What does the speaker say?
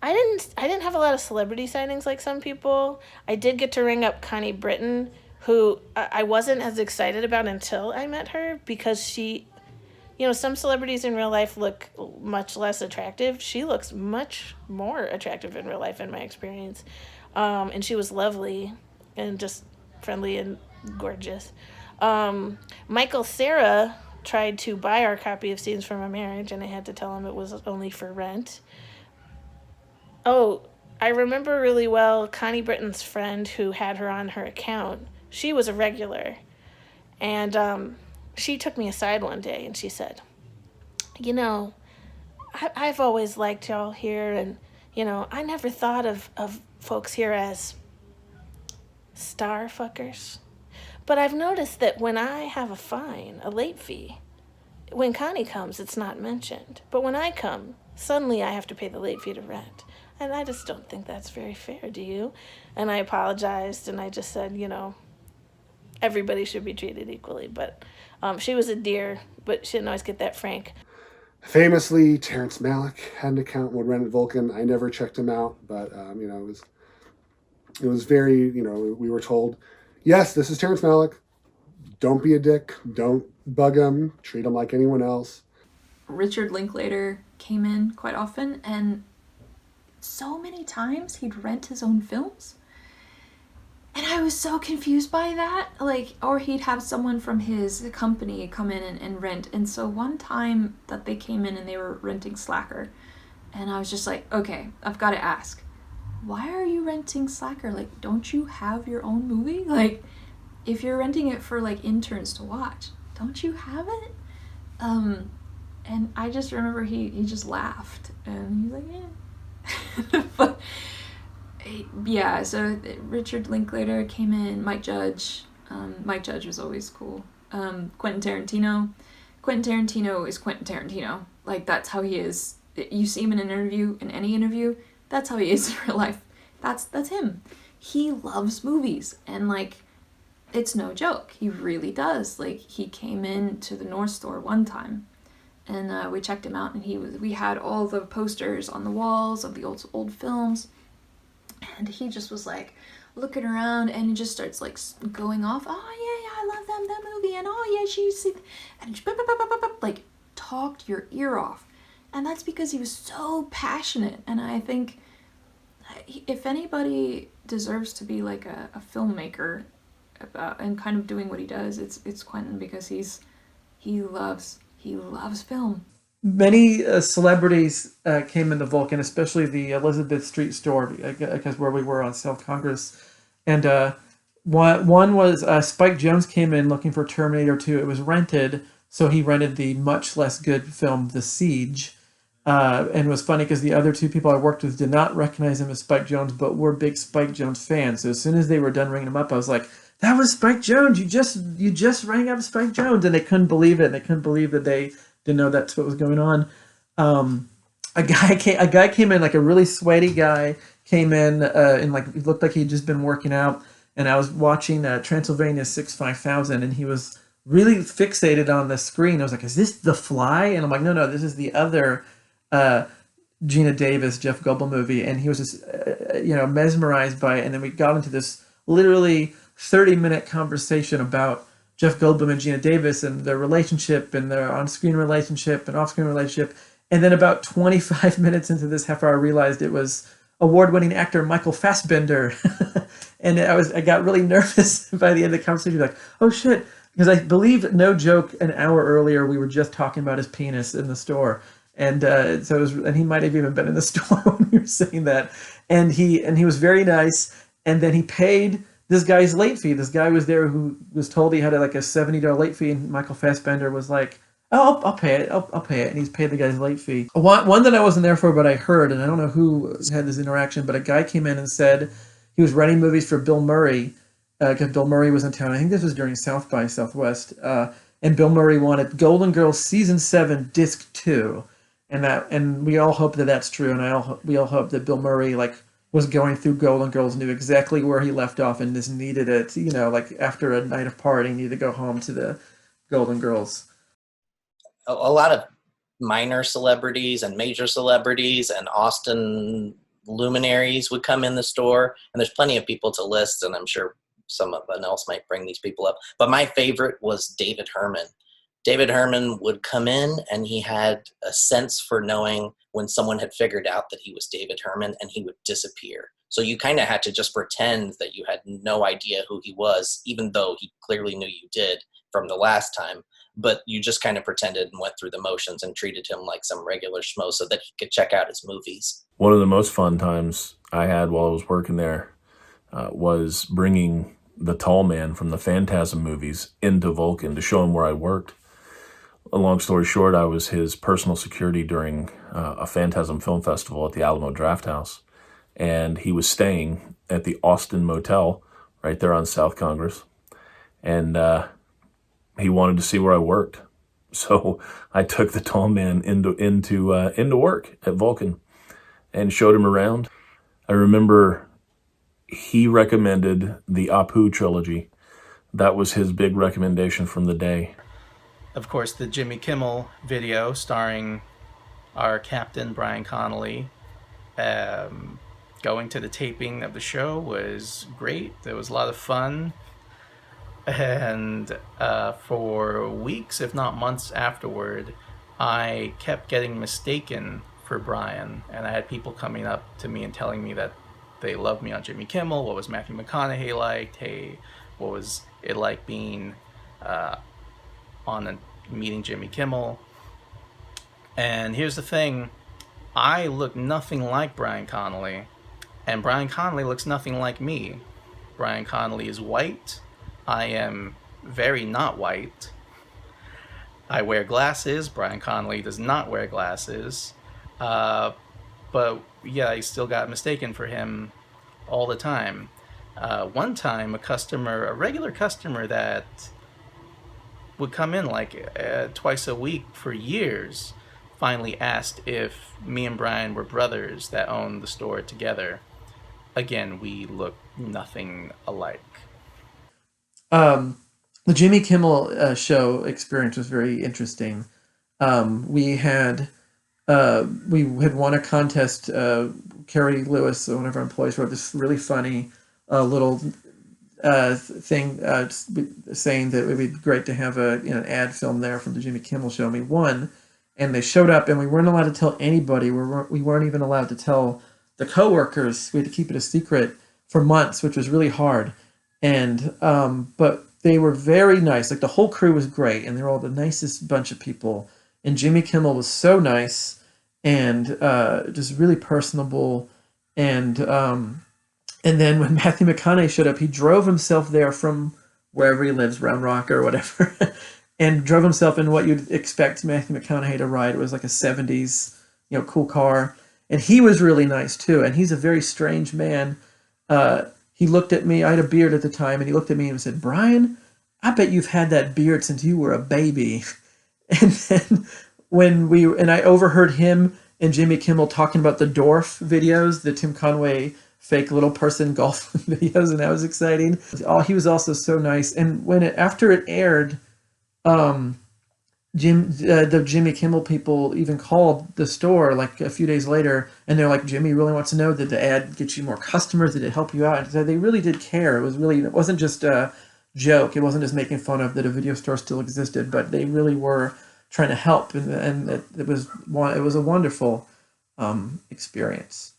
I didn't have a lot of celebrity sightings like some people. I did get to ring up Connie Britton, who I wasn't as excited about until I met her because she, some celebrities in real life look much less attractive. She looks much more attractive in real life, in my experience. And she was lovely and just friendly and gorgeous. Michael Cera tried to buy our copy of Scenes from a Marriage, and I had to tell him it was only for rent. Oh, I remember really well Connie Britton's friend who had her on her account. She was a regular. And she took me aside one day and she said, you know, I've always liked y'all here, and, I never thought of folks here as star fuckers. But I've noticed that when I have a fine, a late fee, when Connie comes, it's not mentioned. But when I come, suddenly I have to pay the late fee to rent. And I just don't think that's very fair, do you? And I apologized and I just said, everybody should be treated equally. But she was a dear, but she didn't always get that frank. Famously, Terrence Malick had an account and would rent at Vulcan. I never checked him out, but it was very, we were told, yes, this is Terrence Malick. Don't be a dick. Don't bug him. Treat him like anyone else. Richard Linklater came in quite often, and so many times he'd rent his own films. And I was so confused by that. Or he'd have someone from his company come in and rent. And so one time that they came in and they were renting Slacker, and I was just like, okay, I've got to ask, why are you renting Slacker? Don't you have your own movie? If you're renting it for interns to watch, don't you have it? And I just remember he just laughed and he's like, yeah. But yeah, so Richard Linklater came in, Mike Judge. Mike Judge was always cool. Quentin Tarantino. Quentin Tarantino is Quentin Tarantino. That's how he is. You see him in an interview, in any interview, that's how he is in real life. That's him. He loves movies, and it's no joke. He really does. He came in to the North Store one time, and we checked him out, and we had all the posters on the walls of the old films, and he just was looking around, and he just starts going off. Oh yeah, I love that movie, and oh yeah, she's, and talked your ear off, and that's because he was so passionate. And I think if anybody deserves to be a filmmaker and kind of doing what he does, it's Quentin, because he loves film. Many celebrities came into Vulcan, especially the Elizabeth Street store, because where we were on South Congress. And one was Spike Jonze came in looking for Terminator 2. It was rented, so he rented the much less good film The Siege. And it was funny because the other two people I worked with did not recognize him as Spike Jonze, but were big Spike Jonze fans. So as soon as they were done ringing him up, I was like, "That was Spike Jonze! You just rang up Spike Jonze!" And they couldn't believe it. They couldn't believe that they didn't know that's what was going on. A guy came in, a really sweaty guy came in, and he looked like he'd just been working out. And I was watching Transylvania 65000, and he was really fixated on the screen. I was like, "Is this The Fly?" And I'm like, "No, this is the other Gina Davis, Jeff Goldblum movie." And he was just, mesmerized by it. And then we got into this literally 30-minute conversation about Jeff Goldblum and Gina Davis and their relationship and their on-screen relationship and off-screen relationship. And then about 25 minutes into this half hour, I realized it was award-winning actor Michael Fassbender. And I got really nervous by the end of the conversation, oh shit. Because I believe, no joke, an hour earlier we were just talking about his penis in the store. And so it was, and he might have even been in the store when we were saying that. And he was very nice. And then he paid this guy's late fee. This guy was there who was told he had a $70 late fee, and Michael Fassbender was like, "Oh, I'll pay it. I'll pay it." And he's paid the guy's late fee. One that I wasn't there for, but I heard, and I don't know who had this interaction, but a guy came in and said he was renting movies for Bill Murray, because Bill Murray was in town. I think this was during South by Southwest, and Bill Murray wanted Golden Girls Season 7, Disc 2. And we all hope that that's true, and we all hope that Bill Murray was going through Golden Girls, knew exactly where he left off, and just needed it, after a night of partying, needed to go home to the Golden Girls. A lot of minor celebrities and major celebrities and Austin luminaries would come in the store, and there's plenty of people to list, and I'm sure someone else might bring these people up. But my favorite was David Herman. David Herman would come in, and he had a sense for knowing when someone had figured out that he was David Herman, and he would disappear. So you kind of had to just pretend that you had no idea who he was, even though he clearly knew you did from the last time. But you just kind of pretended and went through the motions and treated him like some regular schmo so that he could check out his movies. One of the most fun times I had while I was working there was bringing the tall man from the Phantasm movies into Vulcan to show him where I worked. A long story short, I was his personal security during a Phantasm film festival at the Alamo Drafthouse, and he was staying at the Austin Motel right there on South Congress, and he wanted to see where I worked. So I took the tall man into work at Vulcan and showed him around. I remember he recommended the Apu trilogy. That was his big recommendation from the day. Of course, the Jimmy Kimmel video starring our captain, Brian Connolly, going to the taping of the show was great. There was a lot of fun. And for weeks, if not months afterward, I kept getting mistaken for Brian. And I had people coming up to me and telling me that they loved me on Jimmy Kimmel. What was Matthew McConaughey like? Hey, what was it like being on meeting Jimmy Kimmel? And here's the thing. I look nothing like Brian Connolly. And Brian Connolly looks nothing like me. Brian Connolly is white. I am very not white. I wear glasses. Brian Connolly does not wear glasses. But yeah, I still got mistaken for him all the time. One time, a regular customer that would come in like twice a week for years, finally asked if me and Brian were brothers that owned the store together. Again, we look nothing alike. The Jimmy Kimmel show experience was very interesting. We had won a contest. Carrie Lewis, one of our employees, wrote this really funny little thing saying that it would be great to have an ad film there from the Jimmy Kimmel show. And we won, and they showed up, and we weren't allowed to tell anybody. We weren't even allowed to tell the coworkers. We had to keep it a secret for months, which was really hard. And but they were very nice. Like the whole crew was great, and they were all the nicest bunch of people. And Jimmy Kimmel was so nice and just really personable. And then when Matthew McConaughey showed up, he drove himself there from wherever he lives, Round Rock or whatever, and drove himself in what you'd expect Matthew McConaughey to ride. It was like a 70s, cool car. And he was really nice too. And he's a very strange man. He looked at me. I had a beard at the time, and he looked at me and said, "Brian, I bet you've had that beard since you were a baby." And then I overheard him and Jimmy Kimmel talking about the Dwarf videos, the Tim Conway fake little person golf videos, and that was exciting. He was also so nice. And after it aired, the Jimmy Kimmel people even called the store like a few days later, and they're like, "Jimmy really wants to know, did the ad get you more customers? Did it help you out?" And so they really did care. It wasn't just a joke. It wasn't just making fun of that a video store still existed, but they really were trying to help, and it was a wonderful experience.